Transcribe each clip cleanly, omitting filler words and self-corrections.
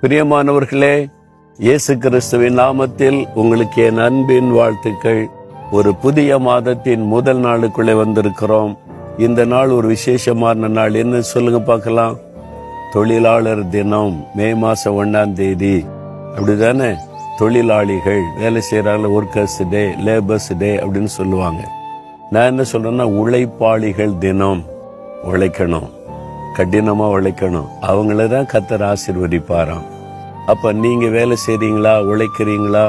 பிரியமானவர்களே, இயேசு கிறிஸ்துவின் நாமத்தில் உங்களுக்கு என் அன்பின் வாழ்த்துக்கள். ஒரு புதிய மாதத்தின் முதல் நாளுக்குள்ளே வந்திருக்கிறோம். இந்த நாள் ஒரு விசேஷமான நாள். என்ன சொல்லுங்க பார்க்கலாம்? தொழிலாளர் தினம், மே மாசம் 1ஆம் தேதி. அப்படிதானே? தொழிலாளிகள் வேலை செய்யறாங்க, ஒர்க்கர்ஸ் டே, லேபர்ஸ் டே அப்படின்னு சொல்லுவாங்க. நான் என்ன சொல்றேன்னா, உழைப்பாளிகள் தினம். உழைக்கணும், கடினமா உழைக்கணும். அவங்களதான் கர்த்தர் ஆசீர்வதிப்பாராம். அப்ப நீங்க வேலை செய்றீங்களா, உழைக்கிறீங்களா?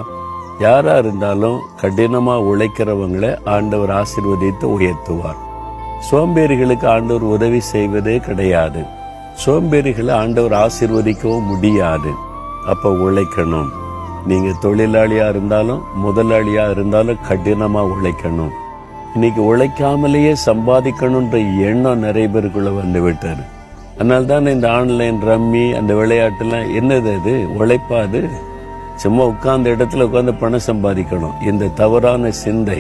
யாரா இருந்தாலும் கடினமா உழைக்கிறவங்களை ஆண்டவர் ஆசீர்வதித்து உயர்த்துவார். சோம்பேறிகளுக்கு ஆண்டவர் உதவி செய்வதே கிடையாது. சோம்பேறிகளை ஆண்டவர் ஆசீர்வதிக்கவும் முடியாது. அப்ப உழைக்கணும். நீங்க தொழிலாளியா இருந்தாலும் முதலாளியா இருந்தாலும் கடினமா உழைக்கணும். இன்னைக்கு உழைக்காமலேயே சம்பாதிக்கணும்ன்ற எண்ணம் நிறைய பேருக்குள்ள வந்து விட்டாரு. அதனால தான் இந்த ஆன்லைன் ரம்மி அந்த விளையாட்டுலாம் என்னது? அது உழைப்பாது. சும்மா உட்கார்ந்த இடத்துல உட்கார்ந்து பணம் சம்பாதிக்கணும். இந்த தவறான சிந்தை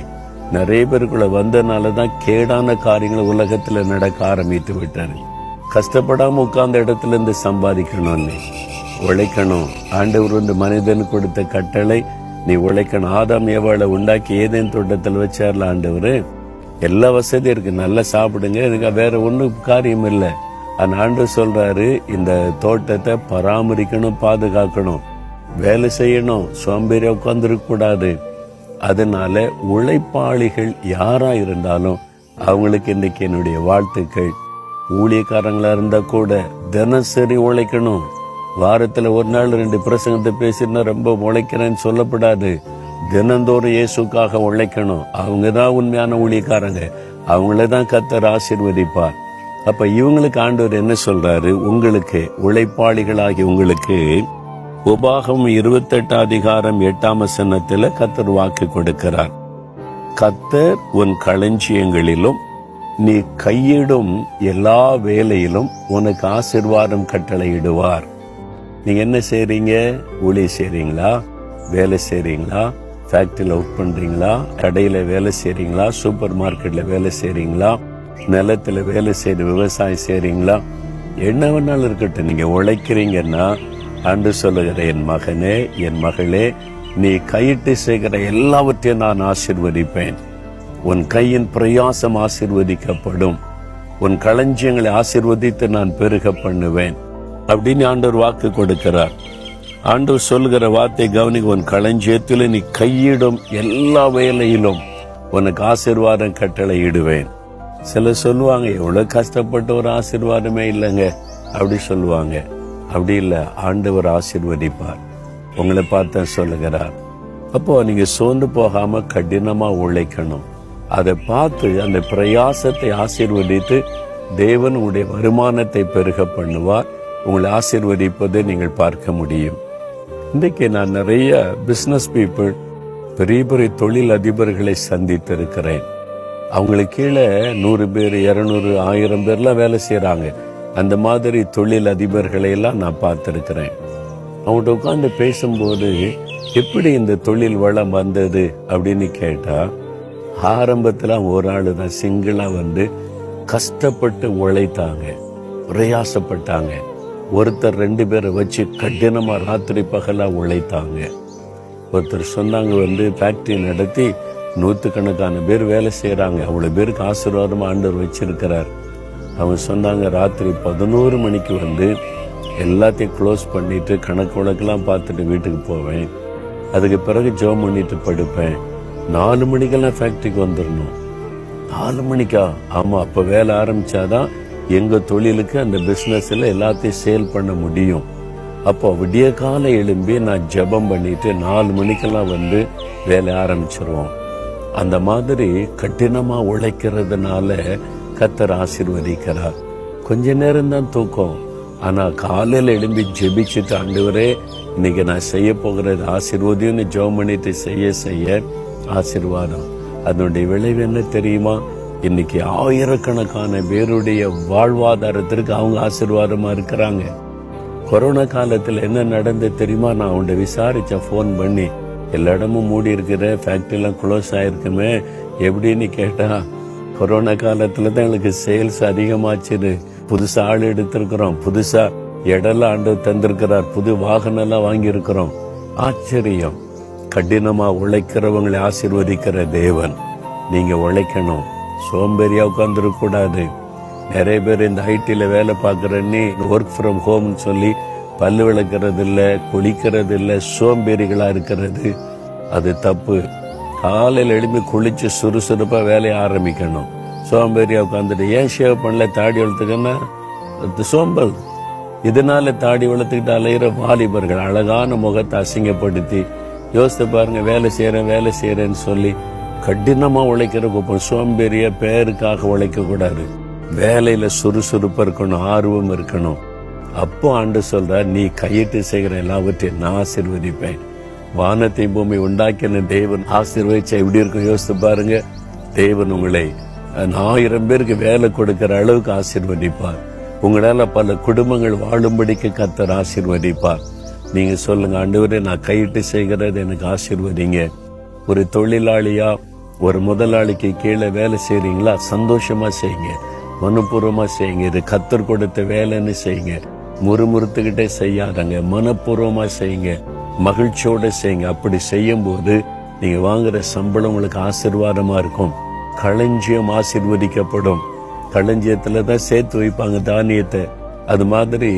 நிறைய பேருக்குள்ள வந்தனாலதான் கேடான காரியங்கள் உலகத்துல நடக்க ஆரம்பித்து விட்டாரு. கஷ்டப்படாம உட்கார்ந்த இடத்துல இருந்து சம்பாதிக்கணும்னு உழைக்கணும். ஆண்டவர் வந்து மனிதனுக்கு கொடுத்த கட்டளை, நீ உழைக்கணும். ஆதாம் ஏவாளை உண்டாக்கி ஏதேன் தோட்டத்தில் வச்சார்ல ஆண்டவர். எல்லா வசதியும் இருக்கு, நல்லா சாப்பிடுங்க, இதுக்கு வேற ஒன்றும் காரியம் இல்லை. அந்த ஆண்டவர் சொல்றாரு, இந்த தோட்டத்தை பராமரிக்கணும், பாதுகாக்கணும், வேலை செய்யணும், சோம்பேறியா உட்கார்ந்துருக்க கூடாது. அதனால உழைப்பாளிகள் யாரா இருந்தாலும் அவங்களுக்கு இன்னைக்கு என்னுடைய வாழ்த்துக்கள். ஊழியக்காரங்களா இருந்தா கூட தினசரி உழைக்கணும். வாரத்துல ஒரு நாள் 2 பிரசங்கத்தை பேசினா ரொம்ப உழைக்கிறேன்னு சொல்லப்படாது. தினந்தோறும் இயேசுக்காக உழைக்கணும். அவங்கதான் உண்மையான ஊழியக்காரங்க. அவங்களதான் கர்த்தர் ஆசீர்வதிப்பார். அப்ப இவங்களுக்கு ஆண்டவர் என்ன சொல்றாரு? உங்களுக்கு உழைப்பாளிகளாகி உங்களுக்கு உபாகம் 28:8 கர்த்தர் வாக்கு கொடுக்கிறார். கர்த்தர் உன் களஞ்சியங்களிலும் நீ கையிடும் எல்லா வேலையிலும் உனக்கு ஆசீர்வாதம் கட்டளையிடுவார். நீங்க என்ன செய்றீங்க? ஊழியம் செய்றீங்களா? வேலை செய்றீங்களா? ஃபேக்டரியில ஒர்க் பண்றீங்களா? கடையில வேலை செய்றீங்களா? சூப்பர் மார்க்கெட்ல வேலை செய்றீங்களா? நிலத்துல வேலை செய்து விவசாயம் செய்றீங்களா? என்ன வேணாலும் இருக்கட்டும், நீங்க உழைக்கிறீங்கன்னா ஆண்டு சொல்லுகிற, என் மகனே, என் மகளே, நீ கையிட்டு செய்கிற எல்லாவற்றையும் நான் ஆசீர்வதிப்பேன். உன் கையின் பிரயாசம் ஆசீர்வதிக்கப்படும். உன் களஞ்சியங்களை ஆசீர்வதித்து நான் பெருக பண்ணுவேன் அப்படின்னு ஆண்டவர் வாக்கு கொடுக்கிறார். ஆண்டவர் சொல்லுகிற வார்த்தை கவனிக்க. உன் களஞ்சியத்தில் நீ கையிடும் எல்லா வேலையிலும் உனக்கு ஆசீர்வாதம் கட்டளையிடுவேன். சிலர் சொல்லுவாங்க, எவ்வளவு கஷ்டப்பட்ட ஒரு ஆசீர்வாதமே இல்லைங்க அப்படி சொல்லுவாங்க. அப்படி இல்லை, ஆண்டவர் ஆசீர்வதிப்பார். உங்களை பார்த்து சொல்லுகிறார். அப்போ நீங்க சோர்ந்து போகாம கடினமா உழைக்கணும். அதை பார்த்து அந்த பிரயாசத்தை ஆசீர்வதித்து தேவன் உங்களுடைய வருமானத்தை பெருக பண்ணுவார். உங்களை ஆசீர்வதிப்பதை நீங்கள் பார்க்க முடியும். இன்றைக்கு நான் நிறைய பிசினஸ் பீப்புள், பெரிய பெரிய தொழில் அதிபர்களை சந்தித்திருக்கிறேன். அவங்களுக்கு கீழே 100 பேர், 200, 1000 பேர்லாம் வேலை செய்யறாங்க. அந்த மாதிரி தொழில் அதிபர்களை எல்லாம் நான் பார்த்திருக்கிறேன். அவங்கள்ட்ட உட்கார்ந்து பேசும்போது, எப்படி இந்த தொழில் வளம் வந்தது அப்படின்னு கேட்டா, ஆரம்பத்துல ஒரு ஆளு தான் சிங்கிளா வந்து கஷ்டப்பட்டு உழைத்தாங்க, பிரயாசப்பட்டாங்க. ஒருத்தர் 2 பேரை வச்சு கடினமா ராத்திரி பகலா உழைத்தாங்க. ஒருத்தர் சொன்னாங்க, வந்து ஃபேக்டரி நடத்தி 100கணக்கான பேர் வேலை செய்யறாங்க. அவ்வளவு பேருக்கு ஆசீர்வாதம் ஆண்டவர் வச்சிருக்கிறார். அவங்க சொன்னாங்க, ராத்திரி 11 மணிக்கு வந்து எல்லாத்தையும் க்ளோஸ் பண்ணிட்டு கணக்கு வழக்கெல்லாம் பார்த்துட்டு வீட்டுக்கு போவேன். அதுக்கு பிறகு ஜெபம் பண்ணிட்டு படுப்பேன். 4 மணிக்கெல்லாம் ஃபேக்டரிக்கு வந்துடணும். 4 மணிக்கா? ஆமா, அப்ப வேலை ஆரம்பிச்சாதான் எங்க தொழிலுக்கு அந்த பிசினஸ்ல எல்லாத்தையும் சேல் பண்ண முடியும். அப்போ விடிய கால எழும்பி நான் ஜெபம் பண்ணிட்டு 4 மணிக்கெல்லாம் வந்து வேலை ஆரம்பிச்சிருவோம். அந்த மாதிரி கடினமா உழைக்கிறதுனால கர்த்தர் ஆசீர்வதிக்கிறார். கொஞ்ச நேரம் தான் தூக்கம். ஆனா காலையில எழும்பி ஜெபிச்சுட்டு, ஆண்டவரே இன்னைக்கு நான் செய்ய போகிறது ஆசீர்வதின்னு ஜெபம் பண்ணிட்டு செய்ய செய்ய ஆசீர்வாதம். அதனுடைய விளைவு என்ன தெரியுமா? இன்னைக்கு ஆயிரக்கணக்கான பேருடைய வாழ்வாதாரத்திற்கு அவங்க ஆசீர்வாதமா இருக்கிறாங்க. கொரோனா காலத்துல என்ன நடந்து தெரியுமா? நான் அவன்கிட்ட விசாரிச்சேன் போன் பண்ணி. எல்லா இடமும் மூடி இருக்கிற, ஃபேக்டரி எல்லாம் க்ளோஸ் ஆயிருக்குமே எப்படின்னு கேட்டா, கொரோனா காலத்துல தான் எங்களுக்கு சேல்ஸ் அதிகமாச்சுது. புதுசா ஆள் எடுத்திருக்கிறோம், புதுசா இடம்லாம் ஆண்டவர் தந்திருக்கிறார். புது வாகனம் எல்லாம் வாங்கி இருக்கிறோம். ஆச்சரியம். கடினமா உழைக்கிறவங்களை ஆசீர்வதிக்கிற தேவன். நீங்க உழைக்கணும், சோம்பேறியா உட்கார்ந்துருக்க கூடாது. நிறைய பேர் இந்த ஐடில வேலை பார்க்கறேன்னு ஒர்க் ஃப்ரம் ஹோம்னு சொல்லி பல்லு விளக்குறது இல்லை, குளிக்கிறது இல்லை, சோம்பேறிகளா இருக்கிறது அது தப்பு. காலையில் எழுப்பி குளிச்சு சுறுசுறுப்பா வேலையை ஆரம்பிக்கணும். சோம்பேறியா உட்காந்துட்டு ஏன் ஷேவ் பண்ணல, தாடி வளர்த்துக்கன்னா சோம்பல். இதனால தாடி வளர்த்துக்கிட்டு அலையிற வாலிபர்கள் அழகான முகத்தை அசிங்கப்படுத்தி யோசித்து பாருங்க. வேலை செய்யறேன்னு சொல்லி கடினமா உழைக்கிற கூப்பம். சோம்பேறிய பேருக்காக உழைக்க கூடாது. வேலையில சுறுசுறுப்பா இருக்கணும், ஆர்வம் இருக்கணும். அப்போ ஆண்டு சொல்ற, நீ கையிட்டு செய்கிற எல்லாவற்றையும் நான் ஆசீர்வதிப்பேன். வானத்தை பூமி உண்டாக்கின தேவன் ஆசீர்வதிச்சா எப்படி இருக்கும் யோசித்து பாருங்க. தேவன் உங்களை 1000 பேருக்கு வேலை கொடுக்கிற அளவுக்கு ஆசீர்வதிப்பார். உங்களால பல குடும்பங்கள் வாழும்படிக்கு கர்த்தர் ஆசீர்வதிப்பார். நீங்க சொல்லுங்க, ஆண்டவரே நான் கையிட்டு செய்கிறது எனக்கு ஆசீர்வதிங்க. ஒரு தொழிலாளியா ஒரு முதலாளிக்கு கீழே வேலை செய்றீங்களா, சந்தோஷமா செய்யுங்க, மனப்பூர்வமா செய்யுங்க. இது கர்த்தர் கொடுத்த வேலைன்னு செய்யுங்க. முறுமுறுத்துக்கிட்டே செய்யாதங்க, மனப்பூர்வமா செய்யுங்க, மகிழ்ச்சியோட செய்யுங்க. அப்படி செய்யும் போது நீங்க வாங்குற சம்பளம் உங்களுக்கு ஆசீர்வாதமா இருக்கும். களஞ்சியம் ஆசீர்வதிக்கப்படும். களஞ்சியத்துல தான் சேர்த்து வைப்பாங்க தானியத்தை. அது மாதிரி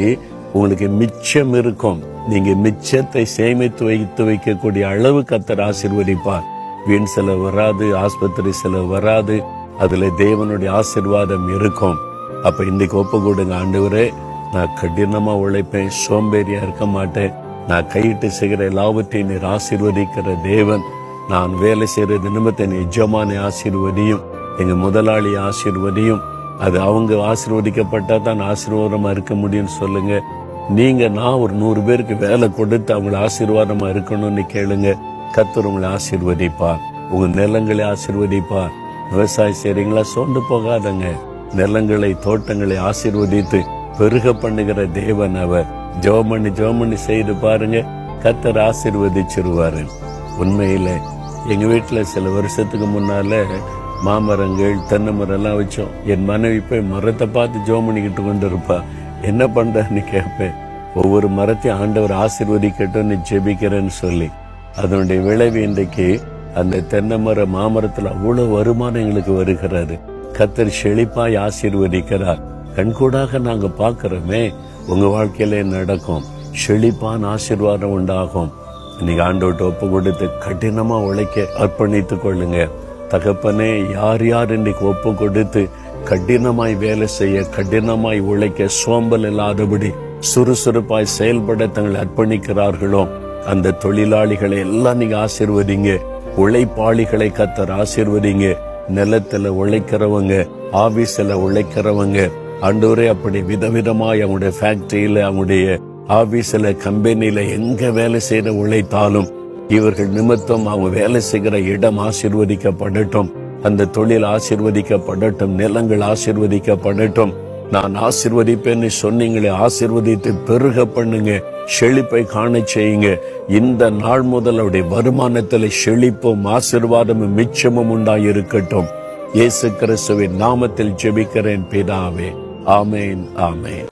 உங்களுக்கு மிச்சம் இருக்கும். நீங்க மிச்சத்தை சேமித்து வைக்கக்கூடிய அளவு கர்த்தர் ஆசீர்வதிப்பார். வீண் செலவு வராது, ஆஸ்பத்திரி செலவு வராது. அதுல தேவனுடைய ஆசீர்வாதம் இருக்கும். அப்ப இன்னைக்கு ஒப்பு கொடுங்க, ஆண்டவரே நான் கடினமா உழைப்பேன், சோம்பேறியா இருக்க மாட்டேன். நான் கையிட்டு செய்கிற எல்லாவற்றையும் நீர் ஆசீர்வதிக்கிற தேவன். நான் வேலை செய்யறது நிமித்த எஜமானை ஆசீர்வதியும், எங்க முதலாளி ஆசீர்வதியும். அது அவங்க ஆசீர்வதிக்கப்பட்டா தான் ஆசீர்வாதமா இருக்க முடியும்னு சொல்லுங்க. நீங்க நான் ஒரு 100 பேருக்கு வேலை கொடுத்து அவங்களை ஆசீர்வாதமா இருக்கணும்னு கேளுங்க. கர்த்தர் உங்களை ஆசீர்வதிப்பார். உங்க நிலங்களை ஆசீர்வதிப்பார். விவசாயம் செய்றீங்களா, சோர்ந்து போகாதங்க. நிலங்களை தோட்டங்களை ஆசீர்வதித்து பெருக பண்ணுகிற தேவன் அவர். ஜெபமணி செய்து பாருங்க, கர்த்தர் ஆசீர்வதிச்சிருவாரு. உண்மையில எங்க வீட்டுல சில வருஷத்துக்கு முன்னால மாமரங்கள் தென்னை மரம் எல்லாம் வச்சோம். என் மனைவி போய் மரத்தை பார்த்து ஜெபம் பண்ணிக்கிட்டு கொண்டு இருப்பா. என்ன பண்றன்னு கேட்பேன். ஒவ்வொரு மரத்தையும் ஆண்டவர் ஆசீர்வதிக்கட்டும்னு ஜெபிக்கிறேன்னு சொல்லி. அதனுடைய விளைவு இன்றைக்கு அந்த தென்னை மர மாமரத்துல அவ்வளவு வருமானம் எங்களுக்கு வருகிறது. கர்த்தர் செழிப்பாய் ஆசீர்வதிக்கிறார். கண்கூடாக நாங்க பாக்குறோமே. உங்க வாழ்க்கையில நடக்கும். செழிப்பான ஆசீர்வாதம் உண்டாகும். இன்னைக்கு ஆண்டவர்கிட்ட ஒப்பு கொடுத்து கடினமா உழைக்க அர்ப்பணித்துக் கொள்ளுங்க. தகப்பனே, யார் யார் இன்னைக்கு ஒப்பு கொடுத்து கடினமாய் வேலை செய்ய, கடினமாய் உழைக்க, சோம்பல் இல்லாதபடி சுறுசுறுப்பாய் செயல்பட தங்களை அர்ப்பணிக்கிறார்களோ அந்த தொழிலாளிகளை எல்லாம் நீங்க ஆசீர்வதிங்க. உழைப்பாளிகளை கர்த்தர் ஆசீர்வதிங்க. நிலத்துல உழைக்கிறவங்க, ஆபீஸ்ல உழைக்கிறவங்க, ஆண்டவரே அப்படி விதவிதமாய் அவங்களுடைய ஃபேக்டரியில, அவங்களுடைய ஆபீஸ்ல, கம்பெனில எங்க வேலை செய்த உழைத்தாலும் இவர்கள் நிமித்தம் அவங்க வேலை செய்கிற இடம் ஆசீர்வதிக்கப்படட்டும். அந்த தொழில் ஆசீர்வதிக்கப்படட்டும். நிலங்கள் ஆசீர்வதிக்கப்படட்டும். நான் ஆசீர்வதிப்பேன்னு சொன்னீங்களே, ஆசீர்வதித்து பெருக பண்ணுங்க, செழிப்பை காண செய்யுங்க. இந்த நாள் முதல் அவருடைய வருமானத்தில் செழிப்பும் ஆசீர்வாதமும் மிச்சமும் உண்டாயிருக்கட்டும். இயேசு கிறிஸ்துவின் நாமத்தில் ஜெபிக்கிறேன் பிதாவே. ஆமேன், ஆமேன்.